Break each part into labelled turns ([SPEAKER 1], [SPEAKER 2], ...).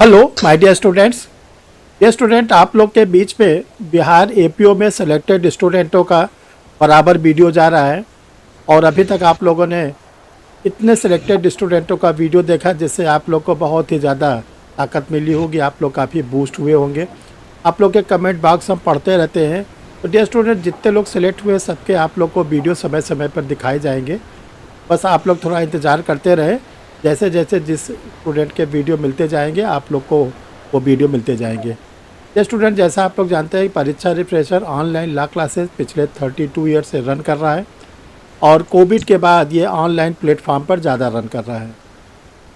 [SPEAKER 1] Hello my dear students. ये student आप लोग के बीच में बिहार एपीओ में सेलेक्टेड स्टूडेंटों का बराबर वीडियो जा रहा है और अभी तक आप लोगों ने इतने सेलेक्टेड स्टूडेंटों का वीडियो देखा जिससे आप लोग को बहुत ही ज़्यादा ताकत मिली होगी, आप लोग काफ़ी बूस्ट हुए होंगे। आप लोग के कमेंट बॉक्स हम पढ़ते रहते हैं। तो डियर स्टूडेंट, जितने लोग सेलेक्ट हुए सबके आप लोग को वीडियो समय समय पर दिखाए जाएंगे। बस आप लोग थोड़ा इंतज़ार करते रहें। जैसे जैसे जिस स्टूडेंट के वीडियो मिलते जाएंगे आप लोग को वो वीडियो मिलते जाएंगे। ये स्टूडेंट, जैसा आप लोग जानते हैं परीक्षा रिफ्रेशर ऑनलाइन ला क्लासेस पिछले 32 ईयर से रन कर रहा है और कोविड के बाद ये ऑनलाइन प्लेटफॉर्म पर ज़्यादा रन कर रहा है।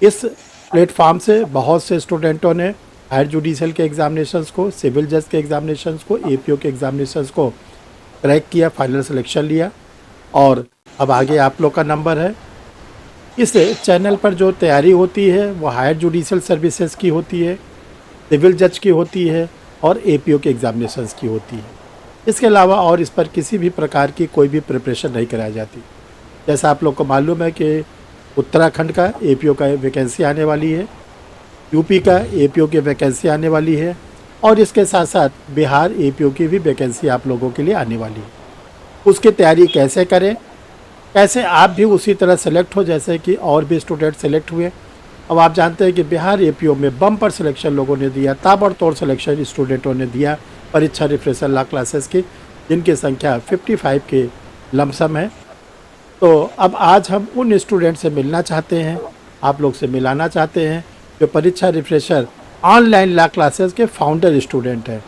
[SPEAKER 1] इस प्लेटफॉर्म से बहुत से स्टूडेंटों ने हायर जुडिशल के एग्ज़ामिनेशंस को, सिविल जज के एग्ज़ामिनेशंस को, एपीओ के एग्ज़ामिनेशंस को क्रैक किया, फाइनल सिलेक्शन लिया और अब आगे आप लोग का नंबर है। इस चैनल पर जो तैयारी होती है वो हायर जुडिशल सर्विसेज की होती है, सिविल जज की होती है और एपीओ के एग्ज़ामिनेशंस की होती है। इसके अलावा और इस पर किसी भी प्रकार की कोई भी प्रिपरेशन नहीं कराई जाती। जैसा आप लोग को मालूम है कि उत्तराखंड का एपीओ का वैकेंसी आने वाली है, यूपी का एपीओ की वैकेंसी आने वाली है और इसके साथ साथ बिहार एपीओ की भी वैकेंसी आप लोगों के लिए आने वाली है। उसकी तैयारी कैसे करें, कैसे आप भी उसी तरह सेलेक्ट हो जैसे कि और भी स्टूडेंट सेलेक्ट हुए। अब आप जानते हैं कि बिहार एपीओ में बम्पर सिलेक्शन लोगों ने दिया, ताबड़तोड़ सिलेक्शन स्टूडेंटों ने दिया परीक्षा रिफ्रेशर ला क्लासेस की, जिनकी संख्या 55 के लमसम है। तो अब आज हम उन स्टूडेंट से मिलना चाहते हैं, आप लोग से मिलाना चाहते हैं जो परीक्षा रिफ्रेशर ऑनलाइन ला क्लासेस के फाउंडर स्टूडेंट हैं।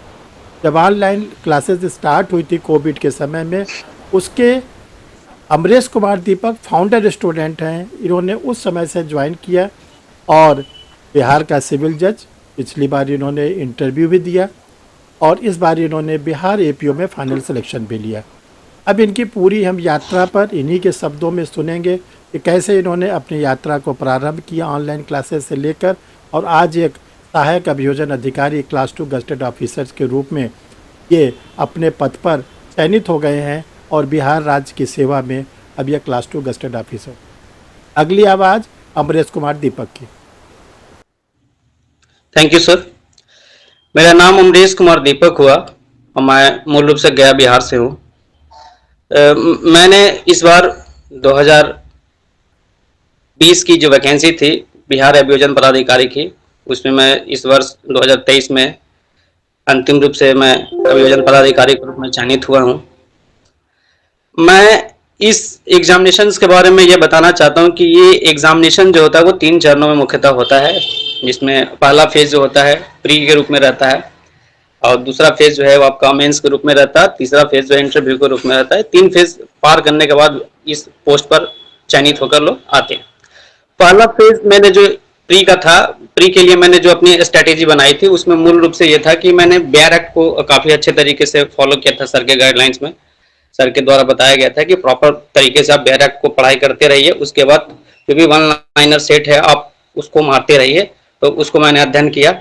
[SPEAKER 1] जब ऑनलाइन क्लासेस स्टार्ट हुई थी कोविड के समय में, उसके अमरेश कुमार दीपक फाउंडर स्टूडेंट हैं। इन्होंने उस समय से ज्वाइन किया और बिहार का सिविल जज, पिछली बार इन्होंने इंटरव्यू भी दिया और इस बार इन्होंने बिहार एपीओ में फाइनल सिलेक्शन भी लिया। अब इनकी पूरी हम यात्रा पर इन्हीं के शब्दों में सुनेंगे कि कैसे इन्होंने अपनी यात्रा को प्रारंभ किया ऑनलाइन क्लासेस से लेकर और आज एक सहायक अभियोजन अधिकारी क्लास 2 गजेटेड ऑफिसर्स के रूप में ये अपने पद पर चयनित हो गए हैं और बिहार राज्य की सेवा में अब यह क्लास 2 गजेटेड ऑफिसर। अगली आवाज़ अमरेश कुमार दीपक की।
[SPEAKER 2] Thank you sir. मेरा नाम अमरेश कुमार दीपक हुआ और मैं मूल रूप से गया बिहार से हूँ। मैंने इस बार 2020 की जो वैकेंसी थी बिहार अभियोजन पदाधिकारी की, उसमें मैं इस वर्ष 2023 में अंतिम रूप से मैं अभियोजन पदाधिकारी के रूप में चयनित हुआ हूँ। मैं इस एग्जामिनेशंस के बारे में ये बताना चाहता हूँ कि ये एग्जामिनेशन जो होता है वो 3 चरणों में मुख्यतः होता है, जिसमें पहला फेज जो होता है प्री के रूप में रहता है और दूसरा फेज जो है वो आपका मेंस के रूप में रहता है, तीसरा फेज जो है इंटरव्यू के रूप में रहता है। 3 फेज पार करने के बाद इस पोस्ट पर चयनित होकर लोग आते हैं। पहला फेज मैंने जो प्री का था, प्री के लिए मैंने जो अपनी स्ट्रैटेजी बनाई थी उसमें मूल रूप से ये था कि मैंने बेयर एक्ट को काफ़ी अच्छे तरीके से फॉलो किया था। सर के गाइडलाइंस में सर के द्वारा बताया गया था कि प्रॉपर तरीके से आप बेयर एक्ट को पढ़ाई करते रहिए, उसके बाद जो भी वन लाइनर सेट है आप उसको मारते रहिए। तो उसको मैंने अध्ययन किया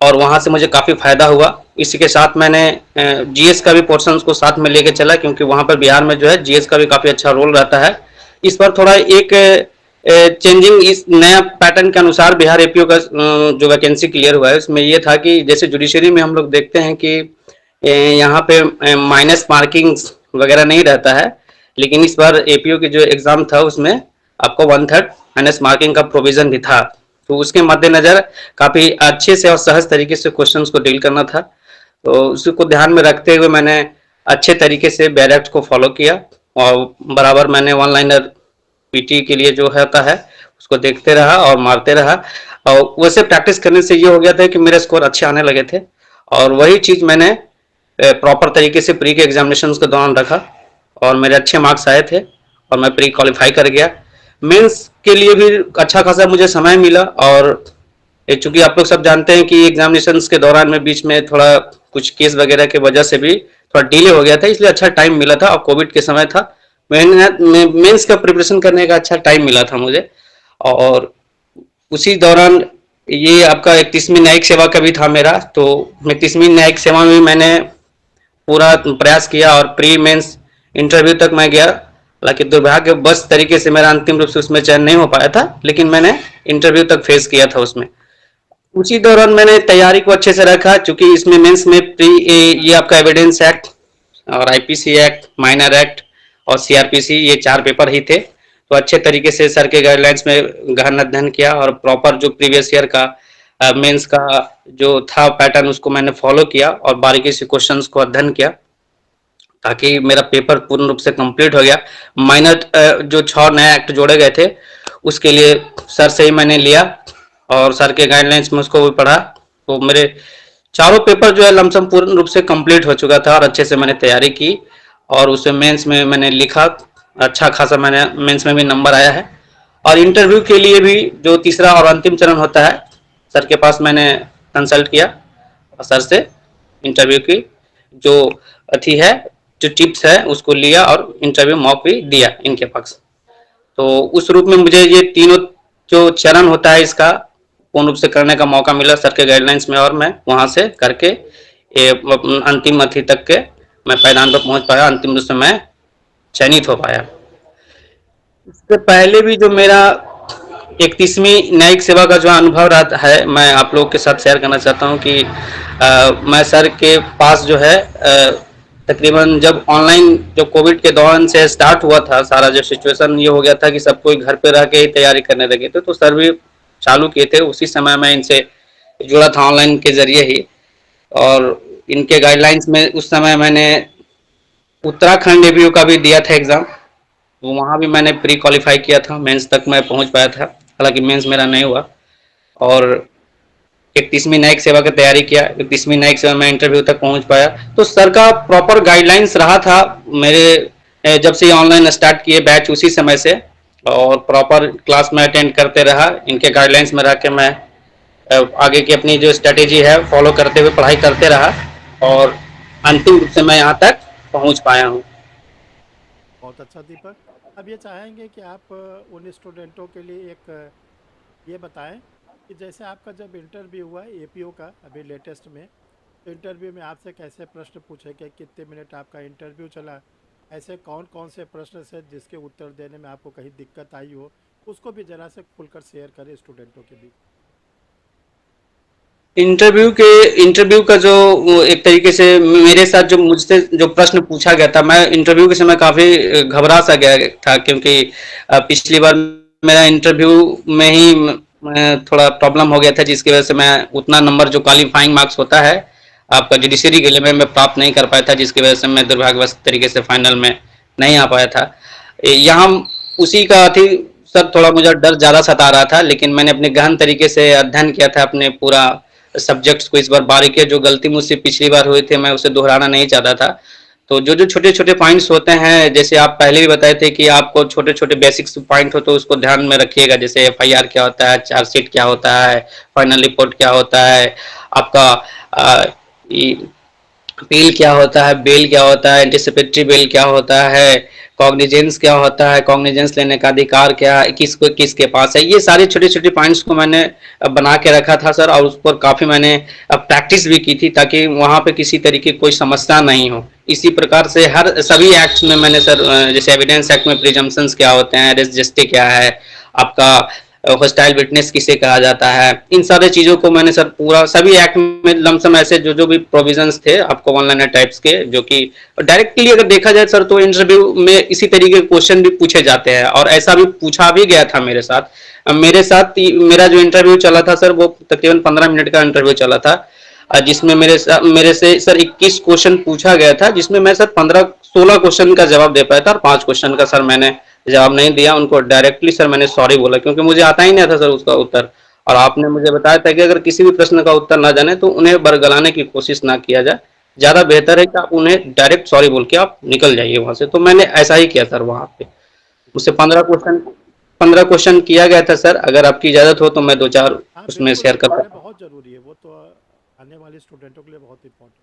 [SPEAKER 2] और वहाँ से मुझे काफ़ी फायदा हुआ। इसी के साथ मैंने जीएस का भी पोर्शंस को साथ में लेके चला, क्योंकि वहाँ पर बिहार में जो है जीएस का भी काफ़ी अच्छा रोल रहता है। इस पर थोड़ा एक चेंजिंग इस नया पैटर्न के अनुसार बिहार एपीओ का जो वैकेंसी क्लियर हुआ है उसमें ये था कि जैसे जुडिशरी में हम लोग देखते हैं कि यहाँ पे माइनस मार्किंग वगैरह नहीं रहता है, लेकिन इस बार एपीओ की जो एग्जाम था उसमें आपको 1/3 माइनस मार्किंग का प्रोविजन भी था। तो उसके मद्देनजर काफ़ी अच्छे से और सहज तरीके से क्वेश्चंस को डील करना था। तो उसको ध्यान में रखते हुए मैंने अच्छे तरीके से बेयर एक्ट को फॉलो किया और बराबर मैंने वन लाइनर पीटी के लिए जो होता है उसको देखते रहा और मारते रहा। और वैसे प्रैक्टिस करने से ये हो गया था कि मेरे स्कोर अच्छे आने लगे थे और वही चीज़ मैंने प्रॉपर तरीके से प्री के एग्जामिनेशंस के दौरान रखा और मेरे अच्छे मार्क्स आए थे और मैं प्री क्वालिफाई कर गया। मेंस के लिए भी अच्छा खासा मुझे समय मिला और चूंकि आप लोग सब जानते हैं कि एग्जामिनेशंस के दौरान में बीच में थोड़ा कुछ केस वगैरह की वजह से भी थोड़ा डिले हो गया था, इसलिए अच्छा टाइम मिला था और कोविड के समय था। मेंस का प्रिपरेशन करने का अच्छा टाइम मिला था मुझे। और उसी दौरान ये आपका 31वीं न्यायिक सेवा का भी था मेरा, तो 31वीं न्यायिक सेवा में मैंने पूरा प्रयास किया और प्री मेंस इंटरव्यू तक मैं गया। हालांकि दुर्भाग्यवश तरीके से मेरा अंतिम रूप से उसमें चयन नहीं हो पाया था, लेकिन मैंने इंटरव्यू तक फेस किया था उसमें। उसी दौरान मैंने तैयारी को अच्छे से रखा, चूंकि इसमें मेंस में ये आपका एविडेंस एक्ट और आईपीसी एक्ट, माइनर एक्ट और सीआरपीसी, ये 4 पेपर ही थे। तो अच्छे तरीके से सर के गाइडलाइंस में गहन अध्ययन किया और प्रॉपर जो प्रीवियस ईयर का मेंस का जो था पैटर्न उसको मैंने फॉलो किया और बारीकी से क्वेश्चंस को अध्ययन किया, ताकि मेरा पेपर पूर्ण रूप से कंप्लीट हो गया। माइनर जो 6 नए एक्ट जोड़े गए थे उसके लिए सर से ही मैंने लिया और सर के गाइडलाइंस में उसको भी पढ़ा। तो मेरे चारों पेपर जो है लमसम पूर्ण रूप से कंप्लीट हो चुका था और अच्छे से मैंने तैयारी की और उसे मेंस में मैंने लिखा। अच्छा खासा मैंने मेंस में भी नंबर आया है। और इंटरव्यू के लिए भी जो तीसरा और अंतिम चरण होता है, सर के पास मैंने कंसल्ट किया और सर से इंटरव्यू की जो अथी है, जो टिप्स है उसको लिया और इंटरव्यू मॉक भी दिया इनके पक्ष। तो उस रूप में मुझे ये तीनों जो चरण होता है इसका पूर्ण रूप से करने का मौका मिला सर के गाइडलाइंस में, और मैं वहां से करके ये अंतिम अथी तक के मैं पायदान पर पहुंच पाया, अंतिम रूप से मैं चयनित हो पाया। इससे पहले भी जो मेरा 31वीं न्यायिक सेवा का जो अनुभव रहा है, मैं आप लोग के साथ शेयर करना चाहता हूँ कि मैं सर के पास जो है तकरीबन जब ऑनलाइन जो कोविड के दौरान से स्टार्ट हुआ था, सारा जो सिचुएशन ये हो गया था कि सब कोई घर पे रह के ही तैयारी करने लगे थे, तो सर भी चालू किए थे। उसी समय मैं इनसे जुड़ा था ऑनलाइन के जरिए ही, और इनके गाइडलाइंस में उस समय मैंने उत्तराखंड एबीयू का भी दिया था एग्जाम। तो वहाँ भी मैंने प्री क्वालिफाई किया था, मेंस तक मैं पहुँच पाया था, हालांकि मेंस मेरा नहीं हुआ। और 31वीं न्यायिक सेवा की तैयारी किया, 31वीं न्यायिक सेवा में इंटरव्यू तक पहुंच पाया। तो सर का प्रॉपर गाइडलाइंस रहा था मेरे जब से ऑनलाइन स्टार्ट किए बैच उसी समय से, और प्रॉपर क्लास में अटेंड करते रहा, इनके गाइडलाइंस में रह के मैं आगे की अपनी जो स्ट्रेटेजी है फॉलो करते हुए पढ़ाई करते रहा और अंतिम रूप से मैं यहाँ तक पहुँच पाया हूँ।
[SPEAKER 1] बहुत अच्छा दीपक। अब ये चाहेंगे कि आप उन स्टूडेंटों के लिए एक ये बताएं कि जैसे आपका जब इंटरव्यू हुआ एपीओ का अभी लेटेस्ट में, तो इंटरव्यू में आपसे कैसे प्रश्न पूछे गए, कितने मिनट आपका इंटरव्यू चला, ऐसे कौन कौन से प्रश्न से जिसके उत्तर देने में आपको कहीं दिक्कत आई हो, उसको भी ज़रा से खुलकर शेयर करें स्टूडेंटों के बीच।
[SPEAKER 2] इंटरव्यू का जो एक तरीके से मेरे साथ जो मुझसे जो प्रश्न पूछा गया था, मैं इंटरव्यू के समय काफी घबरा सा गया था, क्योंकि पिछली बार मेरा इंटरव्यू में ही थोड़ा प्रॉब्लम हो गया था, जिसकी वजह से मैं उतना नंबर जो क्वालिफाइंग मार्क्स होता है आपका जुडिशरी के लिए मैं प्राप्त नहीं कर पाया था, जिसकी वजह से मैं दुर्भाग्यवश तरीके से फाइनल में नहीं आ पाया था। यहाँ उसी का थी सर, थोड़ा मुझे डर ज़्यादा सता रहा था, लेकिन मैंने अपने गहन तरीके से अध्ययन किया था अपने पूरा सब्जेक्ट्स को। इस बार बारीकी जो गलती मुझसे पिछली बार हुई थी मैं उसे दोहराना नहीं चाहता था। तो जो जो छोटे छोटे पॉइंट्स होते हैं, जैसे आप पहले भी बताए थे कि आपको छोटे छोटे बेसिक्स पॉइंट हो तो उसको ध्यान में रखिएगा, जैसे एफआईआर क्या होता है, चार्जशीट क्या होता है, फाइनल रिपोर्ट क्या होता है, आपका अपील क्या होता है, बेल क्या होता है, एंटिसिपेटरी बेल क्या होता है, कॉग्निजेंस क्या होता है, कॉग्निजेंस लेने का अधिकार क्या है, किसको किसके पास है। ये सारे छोटे छोटे पॉइंट्स को मैंने बना के रखा था सर, और उस पर काफ़ी मैंने प्रैक्टिस भी की थी, ताकि वहाँ पे किसी तरीके की कोई समस्या नहीं हो। इसी प्रकार से हर सभी एक्ट्स में मैंने सर, जैसे एविडेंस एक्ट में प्रिजम्पशंस क्या होते हैं, रेस जस्टिस क्या है, आपका हॉस्टाइल विटनेस किसे कहा जाता है, इन सारे चीज़ों को मैंने सर पूरा सभी एक्ट में लमसम ऐसे जो जो भी प्रोविजंस थे आपको वन लाइनर टाइप्स के, जो कि डायरेक्टली अगर देखा जाए सर तो इंटरव्यू में इसी तरीके के क्वेश्चन भी पूछे जाते हैं, और ऐसा भी पूछा भी गया था मेरे साथ। मेरा जो इंटरव्यू चला था सर वो तकरीबन 15 मिनट का इंटरव्यू चला था, जिसमें मेरे से सर 21 क्वेश्चन पूछा गया था, जिसमें मैं सर 15-16 क्वेश्चन का जवाब दे पाया था, और 5 क्वेश्चन का सर मैंने जवाब नहीं दिया। उनको डायरेक्टली सर मैंने सॉरी बोला, क्योंकि मुझे आता ही नहीं था सर उसका उत्तर, और आपने मुझे बताया था कि अगर किसी भी प्रश्न का उत्तर ना जाने तो उन्हें बरगलाने की कोशिश ना किया जाए, ज़्यादा बेहतर है कि आप उन्हें डायरेक्ट सॉरी बोल के आप निकल जाइए वहाँ से। तो मैंने ऐसा ही किया सर वहाँ पे। मुझसे 15 क्वेश्चन किया गया था सर। अगर आपकी इजाज़त हो तो मैं 2-4
[SPEAKER 1] हाँ
[SPEAKER 2] उसमें
[SPEAKER 1] बिल्कुल
[SPEAKER 2] शेयर कर
[SPEAKER 1] अरे
[SPEAKER 2] सकता हूँ।
[SPEAKER 1] बहुत ज़रूरी है वो तो, आने वाले स्टूडेंटों के लिए बहुत इम्पोर्टेंट।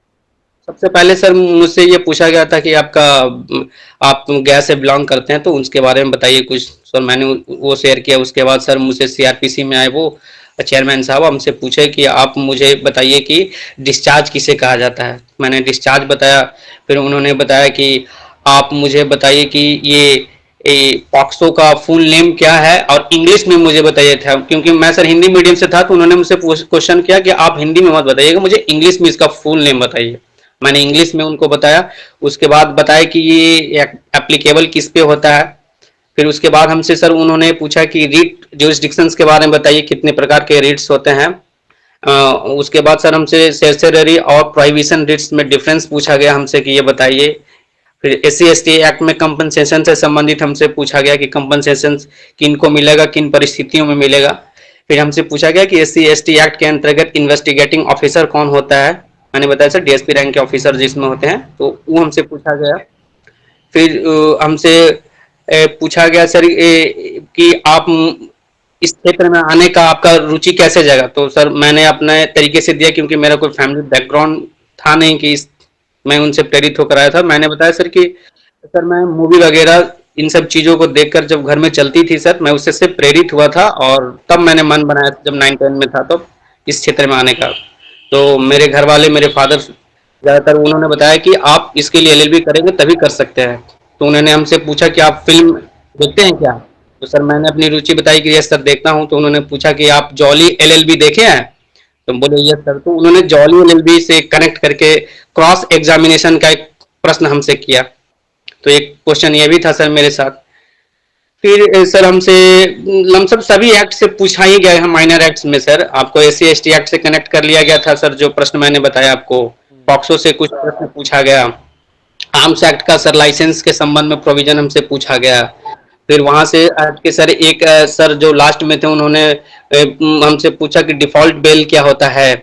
[SPEAKER 2] सबसे पहले सर मुझसे ये पूछा गया था कि आप गया से बिलोंग करते हैं तो उसके बारे में बताइए कुछ। सर मैंने वो शेयर किया। उसके बाद सर मुझसे सीआरपीसी में आए वो चेयरमैन साहब, हमसे पूछे कि आप मुझे बताइए कि डिस्चार्ज किसे कहा जाता है। मैंने डिस्चार्ज बताया। फिर उन्होंने बताया कि आप मुझे बताइए कि ये पॉक्सो का फुल नेम क्या है और इंग्लिश में मुझे बताइए था, क्योंकि मैं सर हिंदी मीडियम से था, तो उन्होंने मुझसे क्वेश्चन किया कि आप हिंदी में मत बताइएगा, मुझे इंग्लिश में इसका फुल नेम बताइए। मैंने इंग्लिश में उनको बताया। उसके बाद बताया कि ये एप्लीकेबल किस पे होता है। फिर उसके बाद हमसे सर उन्होंने पूछा कि रीट ज्यूरिसडिक्शंस के बारे में बताइए, कितने प्रकार के रीट्स होते हैं। उसके बाद सर हमसे सेरेसरी और प्रोहिबिशन रीट्स में डिफरेंस पूछा गया हमसे कि ये बताइए। फिर SC/ST एक्ट में कंपनसेशन से संबंधित हमसे पूछा गया कि कंपनसेशन किनको मिलेगा, किन परिस्थितियों में मिलेगा। फिर हमसे पूछा गया कि SC/ST एक्ट के अंतर्गत इन्वेस्टिगेटिंग ऑफिसर कौन होता है। मैंने बताया सर DSP रैंक के ऑफिसर जिसमें होते हैं, तो वो हमसे पूछा गया। फिर हमसे पूछा गया सर कि आप इस क्षेत्र में आने का आपका रुचि कैसे जागा। तो सर मैंने अपने तरीके से दिया, क्योंकि मेरा कोई फैमिली बैकग्राउंड था नहीं कि मैं उनसे प्रेरित होकर आया था। मैंने बताया सर कि सर मैं मूवी वगैरह इन सब चीज़ों को देखकर जब घर में चलती थी सर, मैं उससे से प्रेरित हुआ था, और तब मैंने मन बनाया जब 9-10 में था, तो इस क्षेत्र में आने का। तो मेरे घर वाले, मेरे फादर ज़्यादातर उन्होंने बताया कि आप इसके लिए LLB करेंगे तभी कर सकते हैं। तो उन्होंने हमसे पूछा कि आप फ़िल्म देखते हैं क्या? तो सर मैंने अपनी रुचि बताई कि यस सर देखता हूँ। तो उन्होंने पूछा कि आप जॉली LLB देखे हैं? तो हम बोले यस सर। तो उन्होंने जॉली LLB से कनेक्ट करके क्रॉस एग्जामिनेशन का एक प्रश्न हमसे किया। तो एक क्वेश्चन ये भी था सर मेरे साथ। फिर सर हमसे लमसम सभी एक्ट से पूछा ही गया है। माइनर एक्ट्स में सर आपको SC/ST एक्ट से कनेक्ट कर लिया गया था सर, जो प्रश्न मैंने बताया आपको। पॉक्सो से कुछ प्रश्न पूछा गया। आर्म्स एक्ट का सर लाइसेंस के संबंध में प्रोविजन हमसे पूछा गया। फिर वहां से हट के सर एक सर जो लास्ट में थे, उन्होंने हमसे पूछा कि डिफॉल्ट बेल क्या होता है।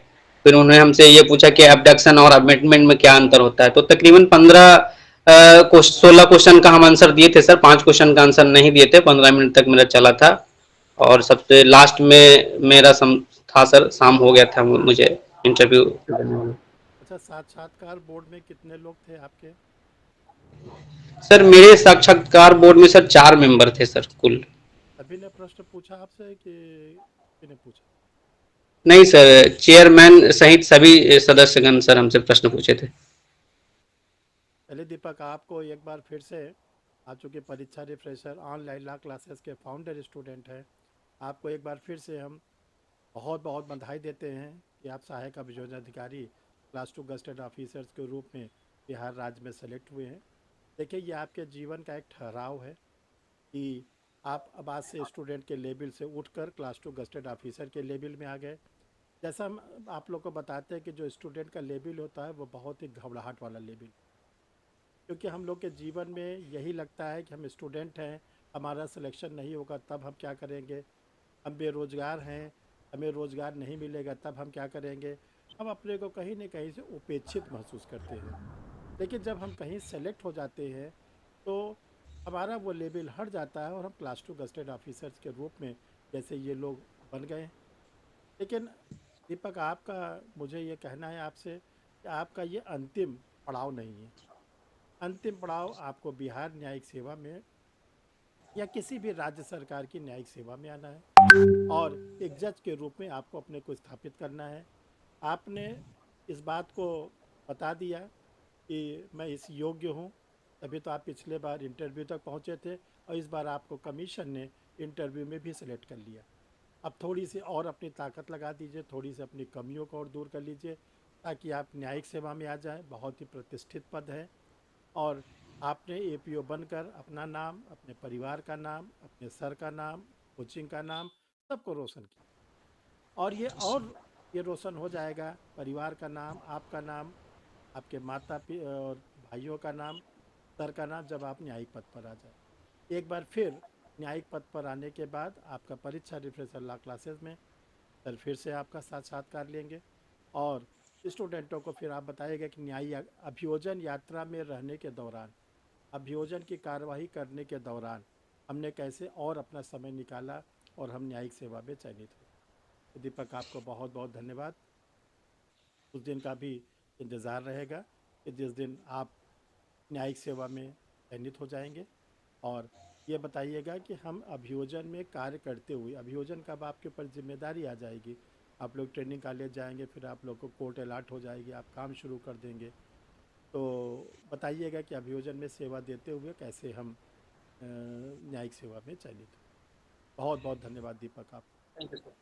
[SPEAKER 2] फिर उन्होंने हमसे ये पूछा कि एबडक्शन और अमेंडमेंट में क्या अंतर होता है। तो तकरीबन 16 क्वेश्चन का हम आंसर दिए थे सर। 5 क्वेश्चन का आंसर नहीं दिए थे। 15 मिनट तक मेरा चला था, और सबसे लास्ट में मेरा था सर, शाम हो गया था मुझे इंटरव्यू देने में।
[SPEAKER 1] अच्छा, साक्षात्कार बोर्ड में कितने लोग थे आपके?
[SPEAKER 2] सर मेरे साक्षात्कार बोर्ड में सर 4 मेंबर थे सर कुल।
[SPEAKER 1] सभी ने प्रश्न पूछा आपसे कि किसी ने पूछा?
[SPEAKER 2] नहीं सर, चेयरमैन सहित सभी सदस्यगण सर हमसे प्रश्न पूछे थे।
[SPEAKER 1] चलिए दीपक, आपको एक बार फिर से, आप चूँकि परीक्षा रिफ्रेशर ऑनलाइन ला क्लासेस के फाउंडर स्टूडेंट हैं, आपको एक बार फिर से हम बहुत बहुत बधाई देते हैं कि आप सहायक अभियोजन अधिकारी क्लास 2 गस्टेड ऑफिसर्स के रूप में बिहार राज्य में सेलेक्ट हुए हैं। देखिए, ये आपके जीवन का एक ठहराव है कि आप अब आज से स्टूडेंट के लेवल से उठकर क्लास 2 गस्टेड ऑफिसर के लेवल में आ गए। जैसा हम आप लोग को बताते हैं कि जो स्टूडेंट का लेवल होता है वो बहुत ही घबराहट वाला लेवल, क्योंकि हम लोग के जीवन में यही लगता है कि हम स्टूडेंट हैं, हमारा सिलेक्शन नहीं होगा तब हम क्या करेंगे, हम बेरोज़गार हैं, हमें रोज़गार नहीं मिलेगा तब हम क्या करेंगे। हम अपने को कहीं न कहीं से उपेक्षित महसूस करते हैं। लेकिन जब हम कहीं सेलेक्ट हो जाते हैं तो हमारा वो लेवल हट जाता है और हम क्लास 2 गस्टेड ऑफिसर्स के रूप में जैसे ये लोग बन गए। लेकिन दीपक, आपका, मुझे ये कहना है आपसे कि आपका ये अंतिम पड़ाव नहीं है। अंतिम पड़ाव आपको बिहार न्यायिक सेवा में या किसी भी राज्य सरकार की न्यायिक सेवा में आना है, और एक जज के रूप में आपको अपने को स्थापित करना है। आपने इस बात को बता दिया कि मैं इस योग्य हूँ, तभी तो आप पिछले बार इंटरव्यू तक पहुँचे थे, और इस बार आपको कमीशन ने इंटरव्यू में भी सिलेक्ट कर लिया। अब थोड़ी सी और अपनी ताकत लगा दीजिए, थोड़ी सी अपनी कमियों को और दूर कर लीजिए, ताकि आप न्यायिक सेवा में आ जाएं। बहुत ही प्रतिष्ठित पद है, और आपने APO बनकर अपना नाम, अपने परिवार का नाम, अपने सर का नाम, कोचिंग का नाम, सबको रोशन किया। और ये रोशन हो जाएगा, परिवार का नाम, आपका नाम, आपके माता पिता और भाइयों का नाम, सर का नाम, जब आप न्यायिक पद पर आ जाए। एक बार फिर न्यायिक पद पर आने के बाद आपका परीक्षा रिफ्रेशर लॉ क्लासेस में सर फिर से आपका साक्षात्कार लेंगे, और स्टूडेंटों को फिर आप बताइएगा कि न्यायिक अभियोजन यात्रा में रहने के दौरान, अभियोजन की कार्यवाही करने के दौरान हमने कैसे और अपना समय निकाला और हम न्यायिक सेवा में चयनित हुए। तो दीपक, आपको बहुत बहुत धन्यवाद। उस दिन का भी इंतज़ार रहेगा कि जिस दिन आप न्यायिक सेवा में चयनित हो जाएंगे, और ये बताइएगा कि हम अभियोजन में कार्य करते हुए, अभियोजन कब आपके ऊपर जिम्मेदारी आ जाएगी, आप लोग ट्रेनिंग कॉलेज जाएंगे, फिर आप लोग को कोर्ट अलाट हो जाएगी, आप काम शुरू कर देंगे, तो बताइएगा कि अभियोजन में सेवा देते हुए कैसे हम न्यायिक सेवा में चयनित हुए। बहुत बहुत धन्यवाद दीपक आप।
[SPEAKER 2] Thank you sir.